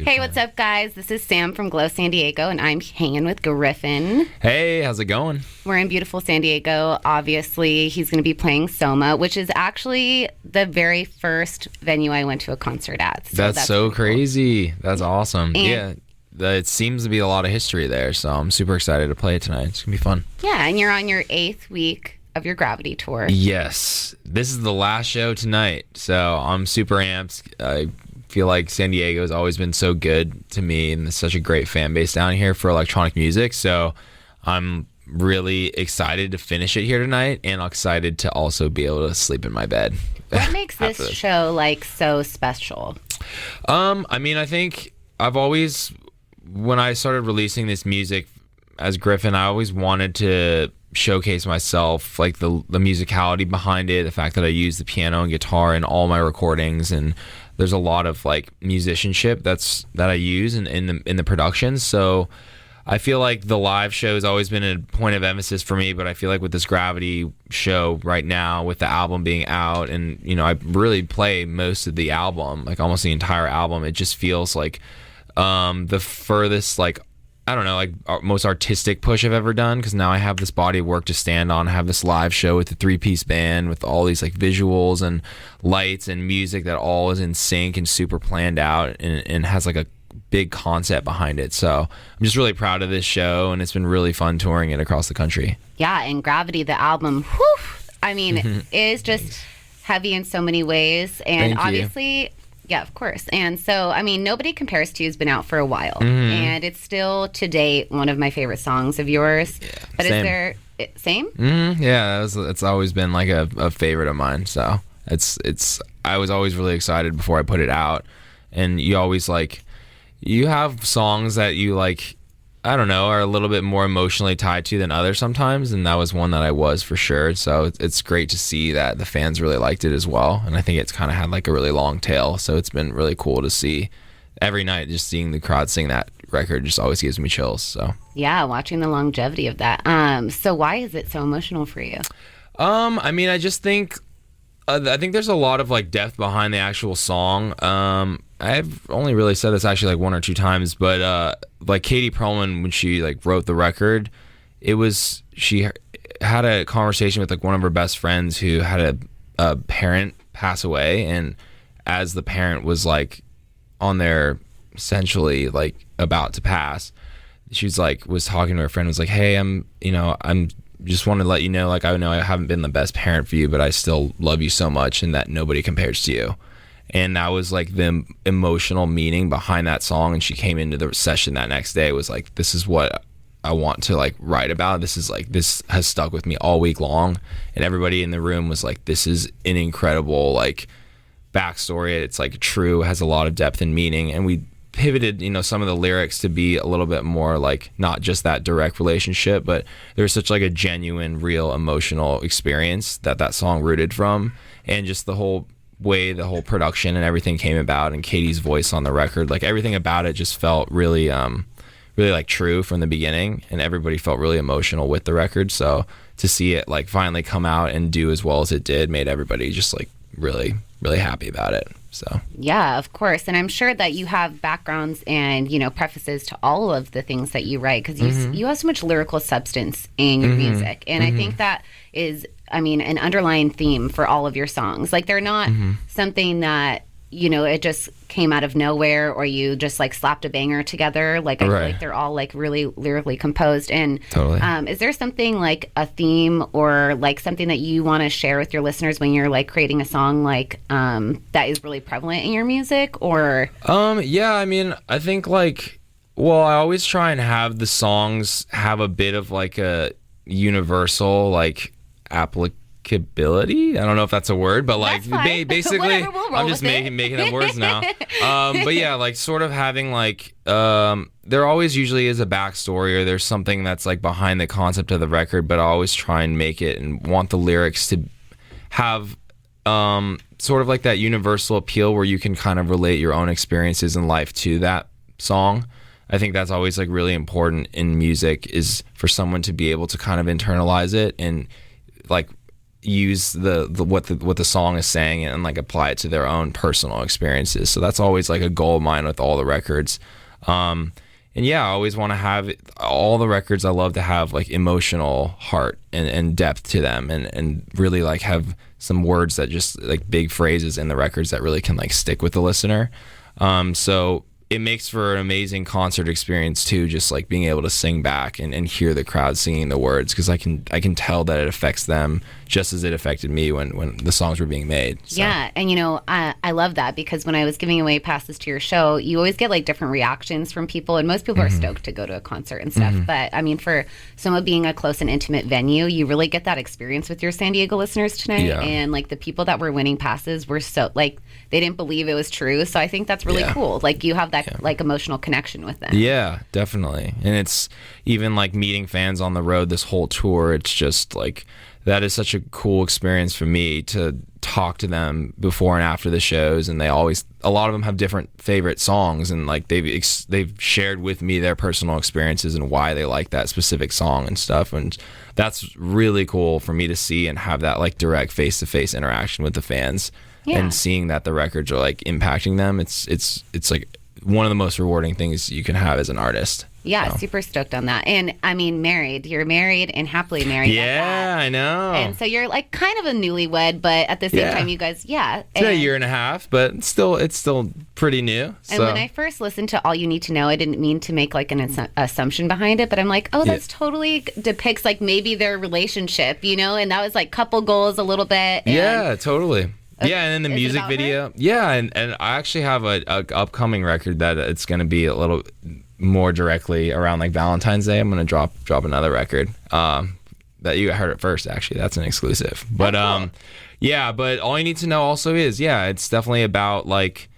Hey, what's up, guys? This is Sam from Glow San Diego, and I'm hanging with Gryffin. Hey, how's it going? We're in beautiful San Diego. Obviously, he's going to be playing Soma, which is actually the very first venue I went to a concert at. So that's so crazy. Cool. That's awesome. And it seems to be a lot of history there, so I'm super excited to play it tonight. It's going to be fun. Yeah, and you're on your 8th week of your Gravity tour. Yes. This is the last show tonight, so I'm super amped. I feel like San Diego has always been so good to me, and there's such a great fan base down here for electronic music, so I'm really excited to finish it here tonight, and I'm excited to also be able to sleep in my bed. What makes this show like so special? I mean, I think I've always, when I started releasing this music as Gryffin, I always wanted to showcase myself, like the musicality behind it, the fact that I use the piano and guitar in all my recordings, and there's a lot of like musicianship that I use in the production. So I feel like the live show has always been a point of emphasis for me, but I feel like with this Gravity show right now, with the album being out, and I really play most of the album, like almost the entire album, it just feels like the furthest, like, I don't know, like most artistic push I've ever done, because now I have this body of work to stand on. I have this live show with the 3-piece band with all these like visuals and lights and music that all is in sync and super planned out, and has like a big concept behind it. So I'm just really proud of this show, and it's been really fun touring it across the country. Yeah, and Gravity, the album, whew, I mean, it is just heavy in so many ways, and obviously... Yeah, of course. And so, I mean, Nobody Compares to You has been out for a while, and it's still, to date, one of my favorite songs of yours. Yeah, but same. Is there... Same? Yeah, it's always been like a favorite of mine. So I was always really excited before I put it out. And you always like... You have songs that you like... I don't know, are a little bit more emotionally tied to than others sometimes, and that was one that I was for sure. So it's great to see that the fans really liked it as well, and I think it's kind of had like a really long tail, so it's been really cool to see every night. Just seeing the crowd sing that record just always gives me chills. So yeah, watching the longevity of that. So why is it so emotional for you? I mean, I just think I think there's a lot of like depth behind the actual song. I've only really said this actually like 1 or 2 times, but like Katie Perlman, when she like wrote the record, she had a conversation with like one of her best friends who had a parent pass away, and as the parent was like on their essentially like about to pass, she's like was talking to her friend, was like, hey, I'm just want to let you know, like, I know I haven't been the best parent for you, but I still love you so much, and that nobody compares to you. And that was like the emotional meaning behind that song. And she came into the session that next day, was like, this is what I want to like write about. This has stuck with me all week long. And everybody in the room was like, this is an incredible like backstory. It's like true, has a lot of depth and meaning. And we pivoted, some of the lyrics to be a little bit more like not just that direct relationship, but there's such like a genuine, real emotional experience that song rooted from. And just the whole way the whole production and everything came about, and Katie's voice on the record, like everything about it just felt really really like true from the beginning, and everybody felt really emotional with the record. So to see it like finally come out and do as well as it did made everybody just like really, really happy about it. So yeah, of course. And I'm sure that you have backgrounds and prefaces to all of the things that you write, because you have so much lyrical substance in your music, and I think that is, I mean, an underlying theme for all of your songs. Like, they're not something that, it just came out of nowhere, or you just like slapped a banger together. Like, I feel like they're all like really lyrically composed. And totally. Is there something like a theme or like something that you want to share with your listeners when you're like creating a song like that is really prevalent in your music? Or yeah, I mean, I think like, well, I always try and have the songs have a bit of like a universal like applicability. I don't know if that's a word, but like basically I'm just making up words now. But yeah, like sort of having like there always usually is a backstory, or there's something that's like behind the concept of the record, but I always try and make it and want the lyrics to have sort of like that universal appeal where you can kind of relate your own experiences in life to that song. I think that's always like really important in music, is for someone to be able to kind of internalize it and like use what the song is saying and like apply it to their own personal experiences. So that's always like a goal of mine with all the records. And yeah, I always want to have all the records. I love to have like emotional heart and depth to them, and really like have some words that just like big phrases in the records that really can like stick with the listener. So it makes for an amazing concert experience too, just like being able to sing back and hear the crowd singing the words, because I can tell that it affects them just as it affected me when the songs were being made. So. Yeah, and I love that, because when I was giving away passes to your show, you always get like different reactions from people, and most people are stoked to go to a concert and stuff. But I mean, for some of being a close and intimate venue, you really get that experience with your San Diego listeners tonight. Yeah. And like the people that were winning passes were so like, they didn't believe it was true. So I think that's really cool. Like you have that like emotional connection with them. Yeah, definitely. And it's even like meeting fans on the road this whole tour. It's just like, that is such a cool experience for me to talk to them before and after the shows. And a lot of them have different favorite songs, and like they've shared with me their personal experiences and why they like that specific song and stuff. And that's really cool for me to see and have that like direct face-to-face interaction with the fans. Yeah. And seeing that the records are like impacting them. It's like one of the most rewarding things you can have as an artist. Yeah, so. Super stoked on that. And I mean, married. You're married and happily married. Yeah, I know. And so you're like kind of a newlywed, but at the same time, you guys, It's been a year and a half, but it's still pretty new. And when I first listened to All You Need to Know, I didn't mean to make like an assumption behind it, but I'm like, oh, that's totally depicts like maybe their relationship, and that was like couple goals a little bit. Yeah, totally. Yeah, and then the music video. Her? Yeah, and I actually have a upcoming record that it's going to be a little more directly around like Valentine's Day. I'm going to drop another record that you heard it first. Actually, that's an exclusive. But cool. Yeah, but All You Need to Know also is it's definitely about like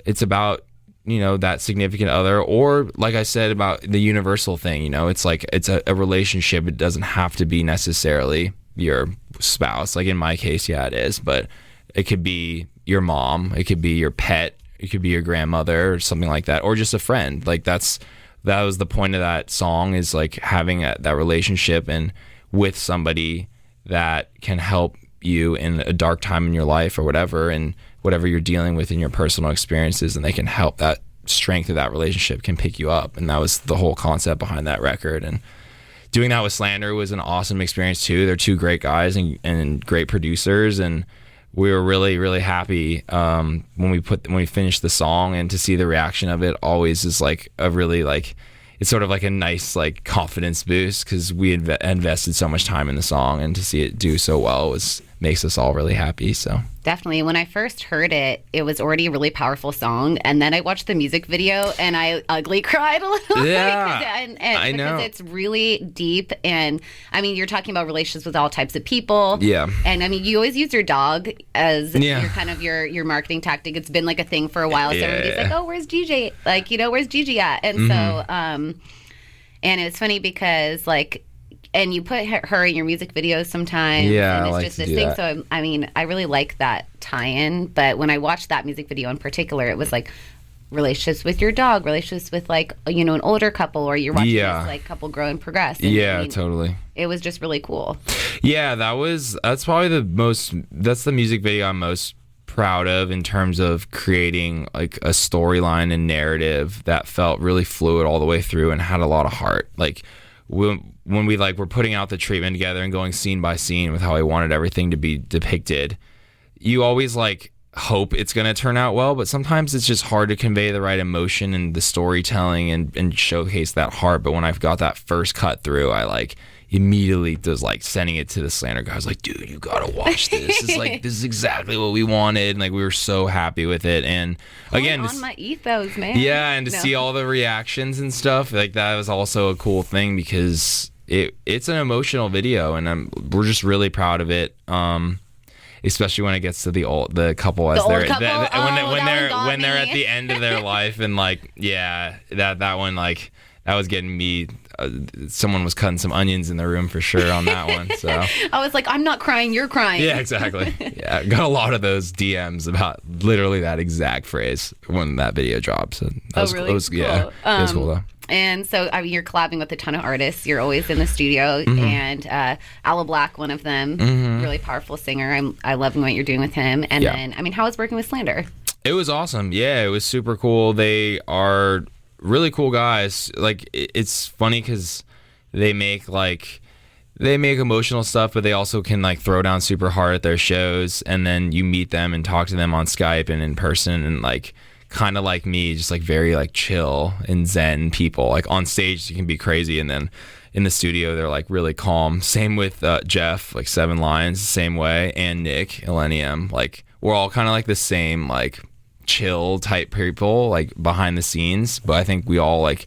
it's about that significant other, or like I said about the universal thing. It's like it's a relationship. It doesn't have to be necessarily your spouse. Like in my case, it is, but it could be your mom, it could be your pet, it could be your grandmother or something like that, or just a friend. Like that was the point of that song, is like having that relationship and with somebody that can help you in a dark time in your life or whatever, and whatever you're dealing with in your personal experiences, and they can help. That strength of that relationship can pick you up. And that was the whole concept behind that record. And doing that with Slander was an awesome experience too. They're two great guys and great producers, and we were really, really happy when we finished the song, and to see the reaction of it always is like a really like, it's sort of like a nice like confidence boost, because we invested so much time in the song, and to see it do so well makes us all really happy. So definitely, when I first heard it, it was already a really powerful song, and then I watched the music video and I ugly cried a little. Yeah, I know, because it's really deep, and I mean, you're talking about relationships with all types of people. Yeah, and I mean, you always use your dog as your kind of your marketing tactic. It's been like a thing for a while. So everybody's like, oh, where's Gigi? Like, where's Gigi at? And so, and it's funny because like, and you put her in your music videos sometimes. Yeah, and it's I like just to this do thing. that. So I mean, I really like that tie-in. But when I watched that music video in particular, it was like relationships with your dog, relationships with like an older couple, or you're watching this like couple grow and progress. And, I mean, totally. It was just really cool. Yeah, that's probably that's the music video I'm most proud of, in terms of creating like a storyline and narrative that felt really fluid all the way through and had a lot of heart. Like when we like were putting out the treatment together and going scene by scene with how I wanted everything to be depicted, you always like hope it's going to turn out well, but sometimes it's just hard to convey the right emotion and the storytelling and showcase that heart. But when I've got that first cut through, I like immediately was like sending it to the Slander guy. I was like, dude, you gotta watch this. It's like, this is exactly what we wanted. And like, we were so happy with it. And again, on my ethos, man. Yeah, and to see all the reactions and stuff, like that was also a cool thing, because it's an emotional video, and we're just really proud of it. Especially when it gets to the couple as when they're at the end of their life, and like that one, like that was getting me. Someone was cutting some onions in the room for sure on that one. So I was like, I'm not crying, you're crying. Yeah, exactly. Yeah, got a lot of those DMs about literally that exact phrase when that video dropped. So that was, really? it was, cool. Yeah, it was cool though. And so, I mean, you're collabing with a ton of artists. You're always in the studio, and Alla Black, one of them, really powerful singer. I love what you're doing with him. And then, I mean, how was working with Slander? It was awesome. Yeah, it was super cool. They are really cool guys. Like, it's funny because they make emotional stuff, but they also can like throw down super hard at their shows, and then you meet them and talk to them on Skype and in person, and like kind of like me, just like very like chill and zen people. Like on stage you can be crazy, and then in the studio they're like really calm. Same with Jeff, like 7 Lions, same way, and Nick Millennium. Like we're all kind of like the same like chill type people like behind the scenes, but I think we all like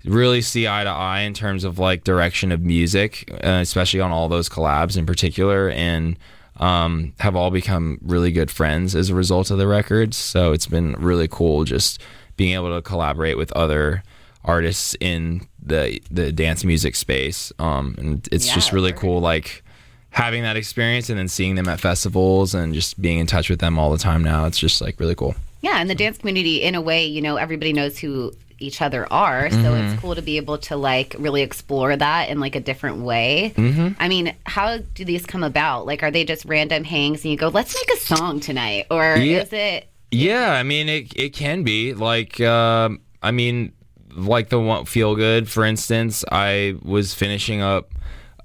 really see eye to eye in terms of like direction of music, especially on all those collabs in particular, and have all become really good friends as a result of the records. So it's been really cool just being able to collaborate with other artists in the dance music space, and it's just really cool like having that experience and then seeing them at festivals and just being in touch with them all the time now. It's just like really cool. Yeah, and the dance community, in a way, you know, everybody knows who each other are, so it's cool to be able to like really explore that in like a different way. I mean, how do these come about? Like, are they just random hangs and you go, let's make a song tonight, or is it? Yeah, I mean, it can be like I mean, like the one Feel Good, for instance. I was finishing up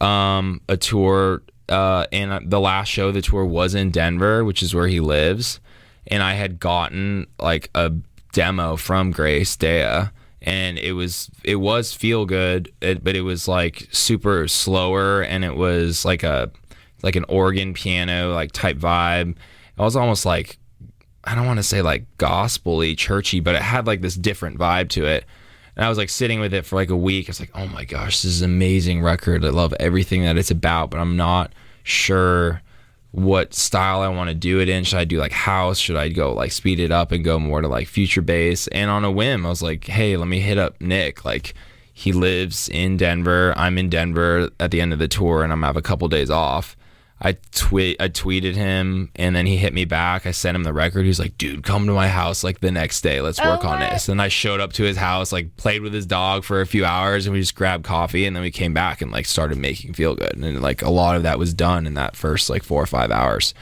a tour, and the last show of the tour was in Denver, which is where he lives, and I had gotten like a demo from Grace Dea, and it was Feel Good, but it was like super slower, and it was like an organ piano like type vibe. It was almost like, I don't want to say like gospel-y, churchy, but it had like this different vibe to it. And I was like sitting with it for like a week. I was like, oh my gosh, this is an amazing record. I love everything that it's about, but I'm not sure what style I want to do it in. Should I do like house? Should I go like speed it up and go more to like future bass? And on a whim, I was like, hey, let me hit up Nick. Like, he lives in Denver. I'm in Denver at the end of the tour, and I'm gonna have a couple days off. I tweeted him, and then he hit me back. I sent him the record. He was like, dude, come to my house like the next day. Let's work on this. And I showed up to his house, like played with his dog for a few hours, and we just grabbed coffee, and then we came back and like started making Feel Good. And like a lot of that was done in that first like 4 or 5 hours.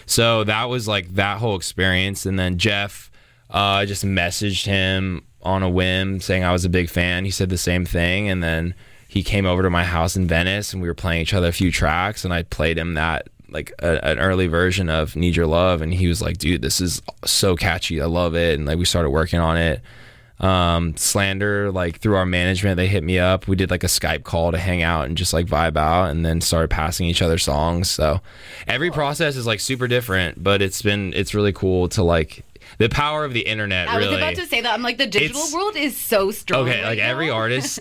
So that was like that whole experience. And then Jeff, I just messaged him on a whim saying I was a big fan. He said the same thing. And then he came over to my house in Venice, and we were playing each other a few tracks, and I played him that like an early version of Need Your Love, and he was like, dude, this is so catchy, I love it. And like we started working on it. Slander, like through our management, they hit me up. We did like a Skype call to hang out and just like vibe out, and then started passing each other songs. So every process is like super different, but it's really cool to like the power of the internet. I was about to say that. I'm like, the digital world is so strong. Okay, like every artist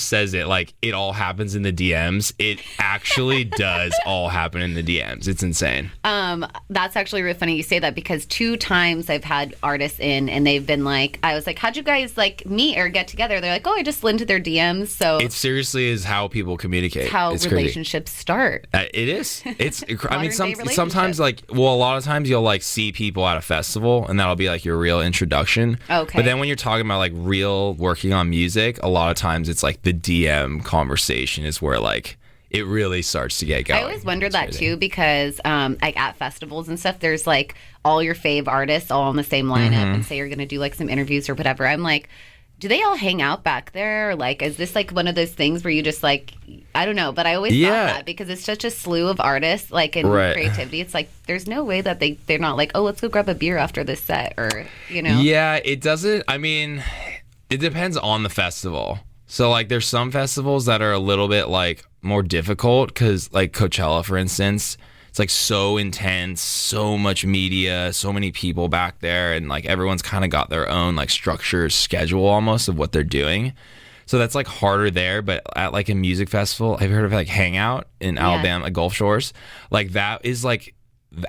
says it, like it all happens in the DMs. It actually does all happen in the DMs. It's insane. That's actually really funny you say that, because 2 times I've had artists in, and they've been like, I was like, how'd you guys like meet or get together? They're like, oh, I just slid into their DMs. So it seriously is how people communicate. It's how it's relationships start. It is. It's. I mean, sometimes like, well, a lot of times you'll like see people at a festival, and that'll be like your real introduction. Okay. But then when you're talking about like real working on music, a lot of times it's like the DM conversation is where like it really starts to get going. I always wondered that too, because like at festivals and stuff, there's like all your fave artists all on the same lineup, and say you're going to do like some interviews or whatever. I'm like, do they all hang out back there? Like, is this like one of those things where you just like, I don't know, but I always thought that, because it's such a slew of artists, like in creativity. It's like, there's no way that they're not like, oh, let's go grab a beer after this set, or, you know? Yeah, it doesn't, I mean, it depends on the festival. So like there's some festivals that are a little bit like more difficult, because like Coachella, for instance, it's like so intense, so much media, so many people back there, and like everyone's kind of got their own like structured schedule almost of what they're doing. So that's like harder there. But at like a music festival, have you heard of like Hangout in Alabama, like Gulf Shores? Like that is like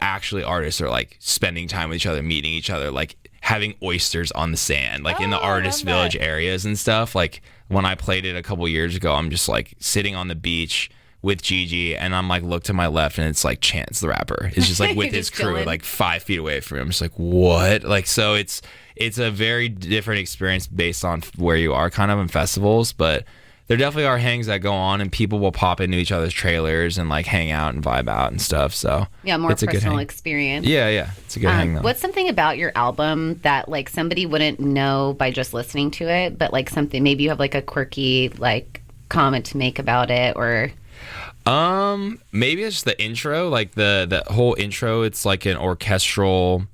actually artists are like spending time with each other, meeting each other, like having oysters on the sand, like in the artist village areas and stuff. Like when I played it a couple years ago, I'm just like sitting on the beach with Gigi, and I'm like, look to my left, and it's like Chance the Rapper. It's just like with his crew, chilling. like 5 feet away from him. I'm just like, what? Like, so it's a very different experience based on where you are kind of in festivals, but there definitely are hangs that go on, and people will pop into each other's trailers and like hang out and vibe out and stuff. So yeah, more it's a good personal hang. experience. Yeah, it's a good hang though. What's something about your album that like somebody wouldn't know by just listening to it, but like something maybe you have like a quirky like comment to make about it, or maybe it's just the intro, like the whole intro. It's like an orchestral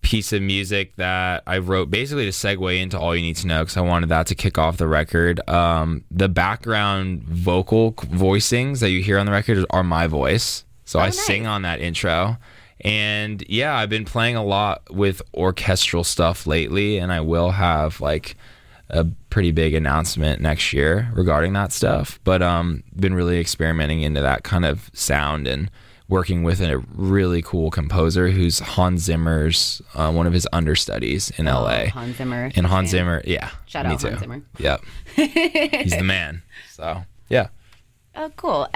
piece of music that I wrote basically to segue into All You Need to Know, because I wanted that to kick off the record. The background vocal voicings that you hear on the record are my voice, so I sing on that intro. And yeah, I've been playing a lot with orchestral stuff lately, and I will have like a pretty big announcement next year regarding that stuff, but been really experimenting into that kind of sound and working with a really cool composer who's Hans Zimmer's one of his understudies in LA. Hans Zimmer. And Hans Zimmer, yeah. Shout out Hans Zimmer. Yep. He's the man. So, yeah. Oh, cool.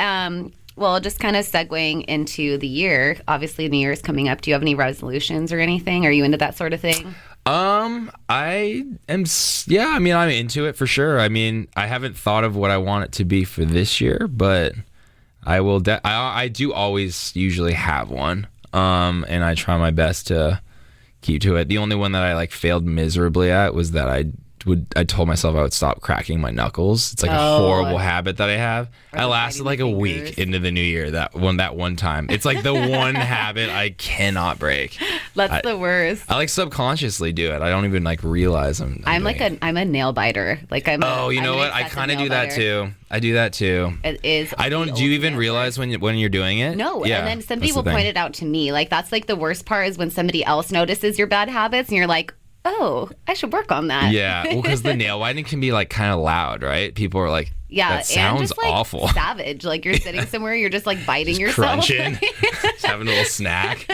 Well, just kind of segueing into the year. Obviously, the year is coming up. Do you have any resolutions or anything? Are you into that sort of thing? I am, yeah, I mean, I'm into it for sure. I mean, I haven't thought of what I want it to be for this year, but I will, I do always usually have one. And I try my best to keep to it. The only one that I like failed miserably at was that I told myself I would stop cracking my knuckles. It's like a horrible habit that I have. I lasted like a week into the new year, that one time. It's like the one habit I cannot break. That's the worst. I like subconsciously do it. I don't even like realize I'm I'm a nail biter. Like I'm you know what? I kind of do that too. I do that too. It is. Do you even realize when you're doing it? No. Yeah, and then somebody will point it out to me. Like that's like the worst part is when somebody else notices your bad habits and you're like, oh, I should work on that. Yeah, well, because the nail whitening can be like kind of loud, right? People are like, that sounds and just, like, awful. Savage. Like you're sitting somewhere, you're just like biting just yourself. Crunching, just having a little snack.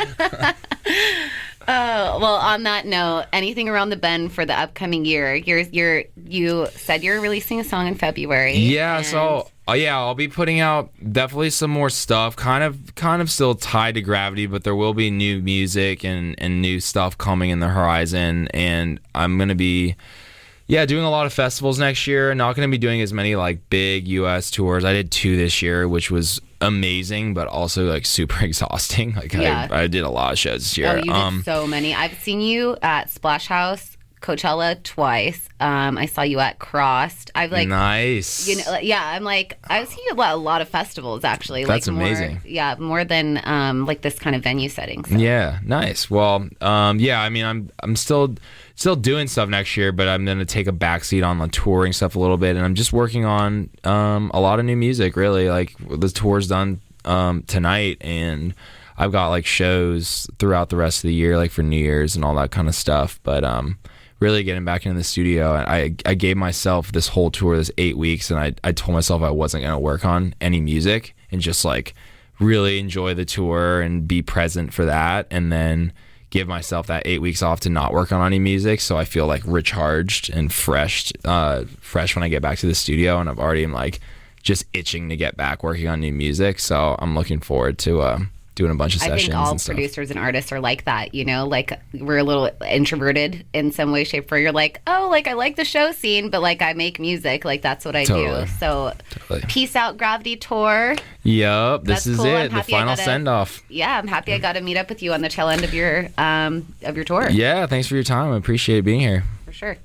Oh, well, on that note, anything around the bend for the upcoming year? You said you're releasing a song in February. Yeah, and... so I'll be putting out definitely some more stuff, kind of still tied to Gravity, but there will be new music and new stuff coming in the horizon, and I'm gonna be doing a lot of festivals next year. Not gonna be doing as many like big US tours. I did 2 this year, which was amazing, but also like super exhausting. Like I did a lot of shows this year. Oh, you did so many. I've seen you at Splash House, Coachella twice. I saw you at Crossed. I've like nice. You know, yeah. I'm like I've seen you at a lot of festivals actually. That's like amazing. More than like this kind of venue setting. So. Yeah, nice. Well, I mean, I'm still doing stuff next year, but I'm gonna take a backseat on the touring stuff a little bit, and I'm just working on a lot of new music. Really, like the tour's done tonight, and I've got like shows throughout the rest of the year, like for New Year's and all that kind of stuff. But really getting back into the studio, and I gave myself this whole tour, this 8 weeks, and I told myself I wasn't gonna work on any music and just like really enjoy the tour and be present for that, and then give myself that 8 weeks off to not work on any music, so I feel like recharged and fresh when I get back to the studio, and I've already am like just itching to get back working on new music. So I'm looking forward to doing a bunch of sessions. I think all producers and artists are like that, you know, like we're a little introverted in some way, shape, where you're like, oh, like I like the show scene, but like I make music, like that's what I do. So peace out, Gravity Tour. Yep, this is cool. It, the final send off. Yeah, I'm happy I got to meet up with you on the tail end of your tour. Yeah, thanks for your time. I appreciate being here. For sure.